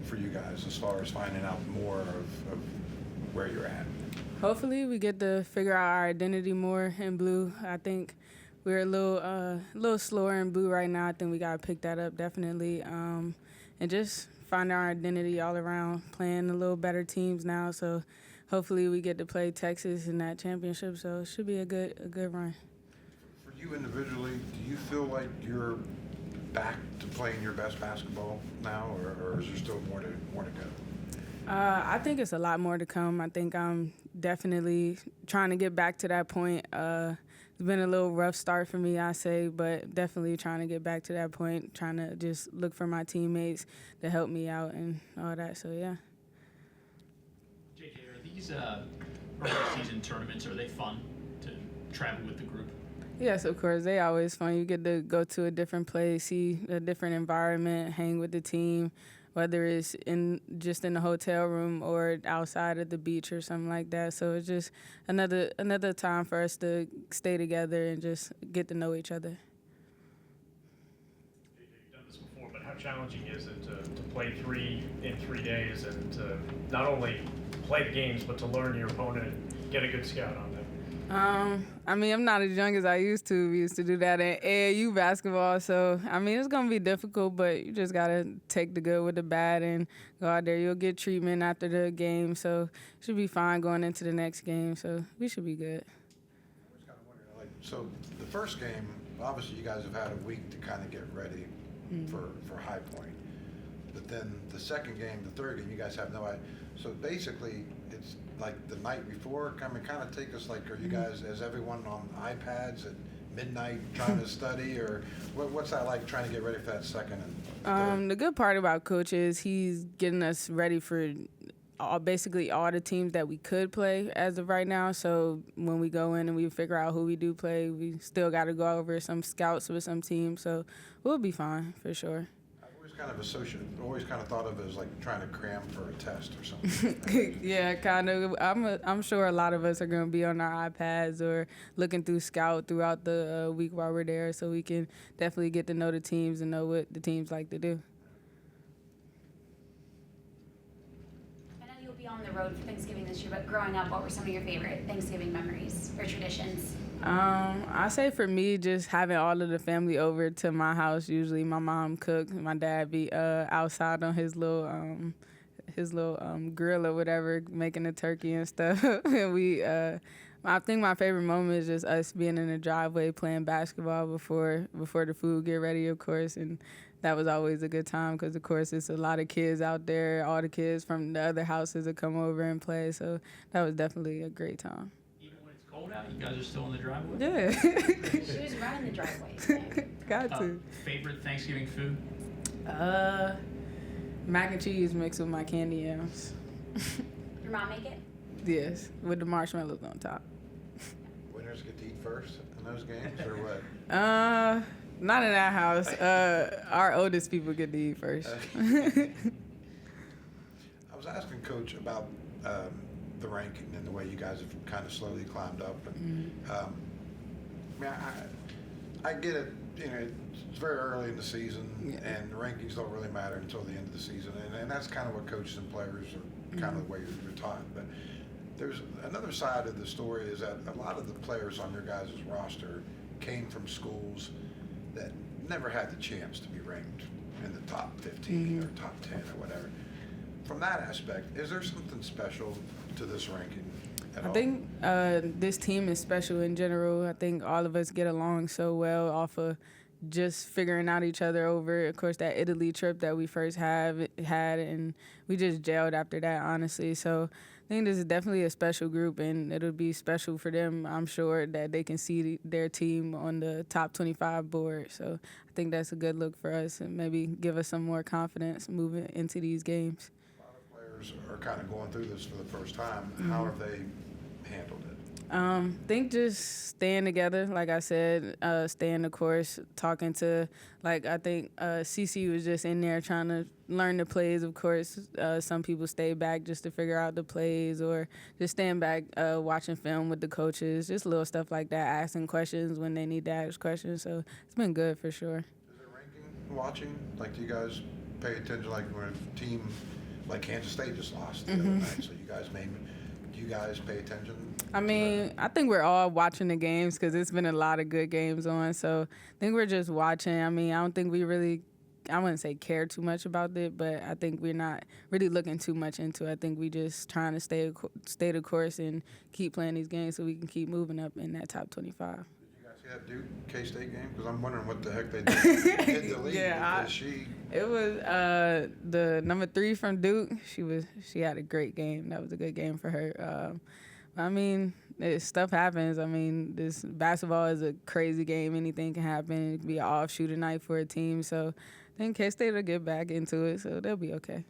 for you guys as far as finding out more of where you're at? Hopefully we get to figure out our identity more in blue. I think we're a little slower in blue right now. I think we got to pick that up definitely, and just find our identity all around, playing a little better teams now. So hopefully we get to play Texas in that championship. So it should be a good run. For you individually, do you feel like you're back to playing your best basketball now, or is there still more to go? I think it's a lot more to come. I think I'm definitely trying to get back to that point. It's been a little rough start for me, I say, but definitely trying to get back to that point, trying to just look for my teammates to help me out and all that. So, yeah. JJ, are these early season tournaments, are they fun to travel with the group? Yes, of course. They always fun. You get to go to a different place, see a different environment, hang with the team, whether it's just in the hotel room or outside at the beach or something like that. So it's just another time for us to stay together and just get to know each other. You've done this before, but how challenging is it to play in 3 days and to not only play the games, but to learn your opponent and get a good scout on them? I mean, I'm not as young as I used to. We used to do that in AAU basketball. So, I mean, it's going to be difficult, but you just got to take the good with the bad and go out there. You'll get treatment after the game. So, it should be fine going into the next game. So, we should be good. I was kind of wondering, so the first game, obviously you guys have had a week to kind of get ready for High Point. But then the second game, the third game, you guys have no idea. So basically, it's like the night before. Kind of take us, like, are you guys, is everyone on iPads at midnight trying to study, or what's that like trying to get ready for that second and third? The good part about Coach is he's getting us ready for basically all the teams that we could play as of right now. So when we go in and we figure out who we do play, we still got to go over some scouts with some teams. So we'll be fine for sure. Always kind of thought of it as like trying to cram for a test or something. Yeah, kind of. I'm sure a lot of us are going to be on our iPads or looking through Scout throughout the week while we're there, so we can definitely get to know the teams and know what the teams like to do. I know you'll be on the road for Thanksgiving this year, but growing up, what were some of your favorite Thanksgiving memories or traditions? I say for me, just having all of the family over to my house. Usually my mom cooked, my dad be outside on his little grill or whatever, making the turkey and stuff. And I think my favorite moment is just us being in the driveway playing basketball before the food get ready, of course. And that was always a good time because, of course, it's a lot of kids out there. All the kids from the other houses that come over and play. So that was definitely a great time. Cold out, you guys are still in the driveway? Yeah. She was running the driveway. Got to. Favorite Thanksgiving food? Mac and cheese mixed with my candy yams. Your mom make it? Yes, with the marshmallows on top. Winners get to eat first in those games, or what? Not in that house. Our oldest people get to eat first. I was asking Coach about the ranking and the way you guys have kind of slowly climbed up. And, I mean, I get it. You know, it's very early in the season, and the rankings don't really matter until the end of the season, and that's kind of what coaches and players are kind of the way you're taught. But there's another side of the story is that a lot of the players on your guys' roster came from schools that never had the chance to be ranked in the top 15 or top 10 or whatever. From that aspect, is there something special to this ranking at all? I think this team is special in general. I think all of us get along so well off of just figuring out each other over, of course, that Italy trip that we first had, and we just gelled after that, honestly. So I think this is definitely a special group, and it'll be special for them, I'm sure, that they can see their team on the top 25 board. So I think that's a good look for us and maybe give us some more confidence moving into these games. Are kind of going through this for the first time. How have they handled it? I think just staying together, like I said, staying the course, talking to, like, I think CC was just in there trying to learn the plays, of course. Some people stay back just to figure out the plays or just staying back watching film with the coaches, just little stuff like that, asking questions when they need to ask questions. So it's been good for sure. Is there ranking watching? Like, do you guys pay attention, like when a team like Kansas State just lost the other night, so do you guys pay attention? I mean, I think we're all watching the games because it's been a lot of good games on. So I think we're just watching. I mean, I don't think we really, I wouldn't say care too much about it, but I think we're not really looking too much into it. I think we just trying to stay the course and keep playing these games so we can keep moving up in that top 25. Did you guys see that Duke K-State game? Because I'm wondering what the heck they did to lead. Yeah, because it was the number 3 from Duke. She had a great game. That was a good game for her. I mean, stuff happens. I mean, this basketball is a crazy game. Anything can happen. It can be an off shooter night for a team. So I think K-State will get back into it, so they'll be okay.